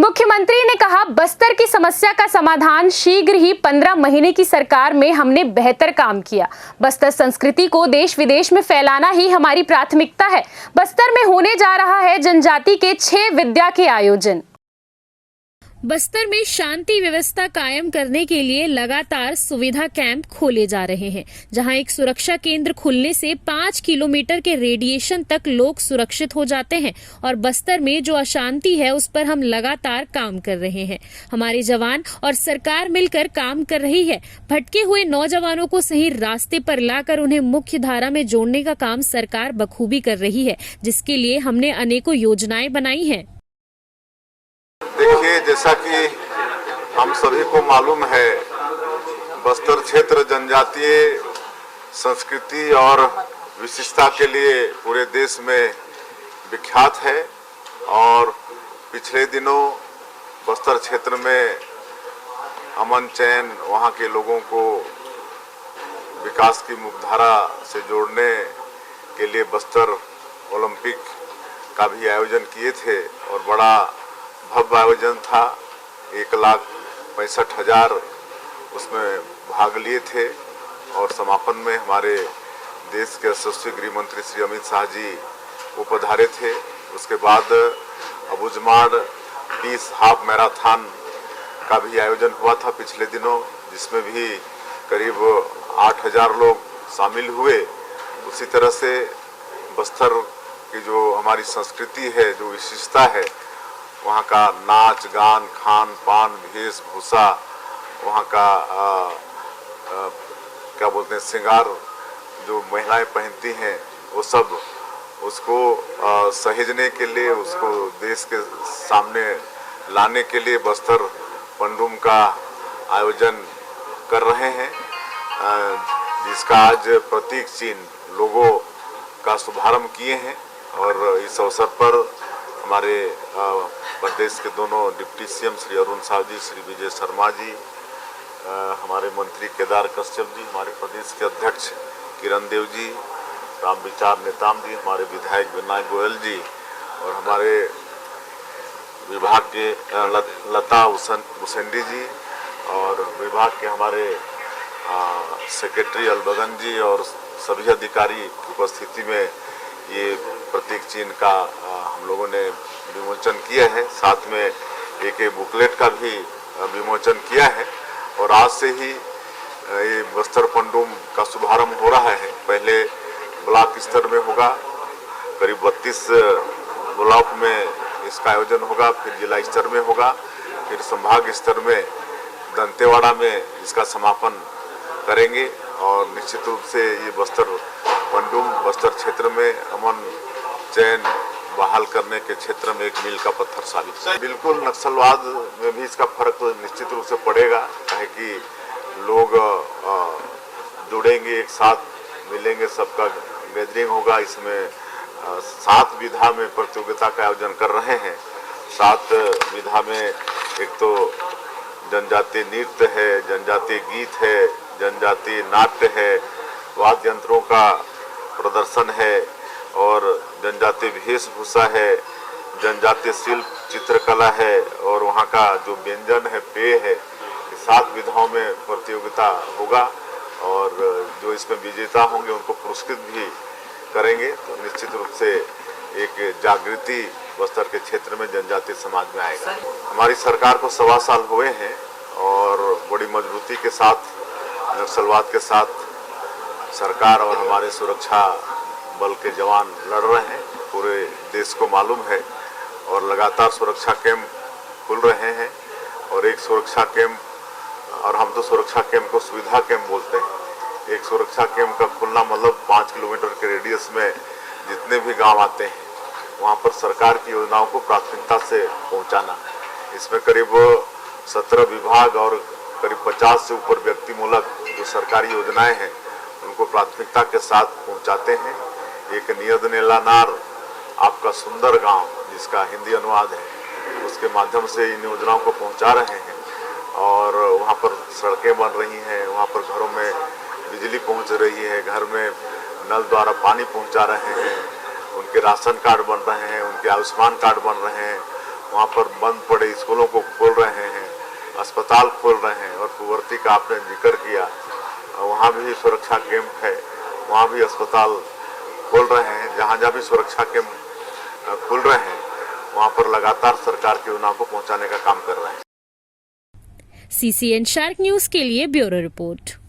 मुख्यमंत्री ने कहा, बस्तर की समस्या का समाधान शीघ्र ही। 15 महीने की सरकार में हमने बेहतर काम किया। बस्तर संस्कृति को देश विदेश में फैलाना ही हमारी प्राथमिकता है। बस्तर में होने जा रहा है जनजाति के 6 विद्या के आयोजन। बस्तर में शांति व्यवस्था कायम करने के लिए लगातार सुविधा कैंप खोले जा रहे हैं, जहां एक सुरक्षा केंद्र खुलने से 5 किलोमीटर के रेडिएशन तक लोग सुरक्षित हो जाते हैं। और बस्तर में जो अशांति है उस पर हम लगातार काम कर रहे हैं। हमारे जवान और सरकार मिलकर काम कर रही है। भटके हुए नौजवानों को सही रास्ते पर लाकर उन्हें मुख्य धारा में जोड़ने का काम सरकार बखूबी कर रही है, जिसके लिए हमने अनेकों योजनाएं बनाई हैं। देखिए, जैसा कि हम सभी को मालूम है, बस्तर क्षेत्र जनजातीय संस्कृति और विशिष्टता के लिए पूरे देश में विख्यात है। और पिछले दिनों बस्तर क्षेत्र में अमन चैन, वहाँ के लोगों को विकास की मुख्यधारा से जोड़ने के लिए बस्तर ओलंपिक का भी आयोजन किए थे और बड़ा भव्य आयोजन था। 1,65,000 उसमें भाग लिए थे। और समापन में हमारे देश के यशस्वी गृह मंत्री श्री अमित शाह जी उपधारे थे। उसके बाद अबुझमाड़ 20 हाफ मैराथन का भी आयोजन हुआ था पिछले दिनों, जिसमें भी करीब 8,000 लोग शामिल हुए। उसी तरह से बस्तर की जो हमारी संस्कृति है, जो विशिष्टता है, वहाँ का नाच गान, खान पान, वेशभूषा, वहाँ का क्या बोलते हैं, श्रृंगार जो महिलाएं पहनती हैं, वो सब उसको सहेजने के लिए, उसको देश के सामने लाने के लिए बस्तर पंडुम का आयोजन कर रहे हैं, जिसका आज प्रतीक चिन्ह लोगों का शुभारंभ किए हैं। और इस अवसर पर हमारे प्रदेश के दोनों डिप्टी सीएम श्री अरुण साहु जी, श्री विजय शर्मा जी, हमारे मंत्री केदार कश्यप जी, हमारे प्रदेश के अध्यक्ष किरण देव जी, रामविचार नेताम जी, हमारे विधायक विनायक गोयल जी, और हमारे विभाग के लता उसेंडी जी, और विभाग के हमारे सेक्रेटरी अलबगन जी, और सभी अधिकारी की उपस्थिति में ये प्रतीक चिन्ह का हम लोगों ने विमोचन किया है। साथ में एक बुकलेट का भी विमोचन किया है। और आज से ही ये बस्तर पंडुम का शुभारंभ हो रहा है। पहले ब्लॉक स्तर में होगा, करीब 32 ब्लॉक में इसका आयोजन होगा, फिर जिला स्तर में होगा, फिर संभाग स्तर में दंतेवाड़ा में इसका समापन करेंगे। और निश्चित रूप से ये बस्तर पंडुम बस्तर क्षेत्र में अमन चैन बहाल करने के क्षेत्र में एक मील का पत्थर साबित है। बिल्कुल नक्सलवाद में भी इसका फर्क तो निश्चित रूप से पड़ेगा, है कि लोग जुड़ेंगे, एक साथ मिलेंगे, सबका गैदरिंग होगा। इसमें 7 विधा में प्रतियोगिता का आयोजन कर रहे हैं। 7 विधा में एक तो जनजातीय नृत्य है, जनजातीय गीत है, जनजातीय नाट्य है, वाद्य यंत्रों का प्रदर्शन है, और जनजातीय वेशभूषा है, जनजातीय शिल्प चित्रकला है, और वहाँ का जो व्यंजन है, पेय है। 7 विधाओं में प्रतियोगिता होगा और जो इसमें विजेता होंगे उनको पुरस्कृत भी करेंगे। तो निश्चित रूप से एक जागृति बस्तर के क्षेत्र में जनजातीय समाज में आएगा। हमारी सरकार को 1.25 साल हुए हैं और बड़ी मजबूती के साथ नक्सलवाद के साथ सरकार और हमारे सुरक्षा बल के जवान लड़ रहे हैं। पूरे देश को मालूम है। और लगातार सुरक्षा कैंप खुल रहे हैं। और एक सुरक्षा कैंप, और हम तो सुरक्षा कैंप को सुविधा कैंप बोलते हैं। एक सुरक्षा कैंप का खुलना मतलब 5 किलोमीटर के रेडियस में जितने भी गांव आते हैं वहां पर सरकार की योजनाओं को प्राथमिकता से पहुंचाना। इसमें करीब 17 विभाग और करीब 50 से ऊपर व्यक्तिमूलक जो सरकारी योजनाएं हैं उनको प्राथमिकता के साथ पहुंचाते हैं। एक नियत नेलानार आपका सुंदर गांव, जिसका हिंदी अनुवाद है, उसके माध्यम से इन योजनाओं को पहुंचा रहे हैं। और वहाँ पर सड़कें बन रही हैं, वहाँ पर घरों में बिजली पहुँच रही है, घर में नल द्वारा पानी पहुँचा रहे हैं, उनके राशन कार्ड बन रहे हैं, उनके आयुष्मान कार्ड बन रहे हैं, वहाँ पर बंद पड़े स्कूलों अस्पताल खोल रहे हैं। और कुंवरती का आपने जिक्र किया, वहाँ भी सुरक्षा कैंप है, वहाँ भी अस्पताल खोल रहे हैं। जहाँ जहाँ भी सुरक्षा कैंप खुल रहे हैं वहाँ पर लगातार सरकार की योजनाओं को पहुँचाने का काम कर रहे हैं। CCN शार्क न्यूज के लिए ब्यूरो रिपोर्ट।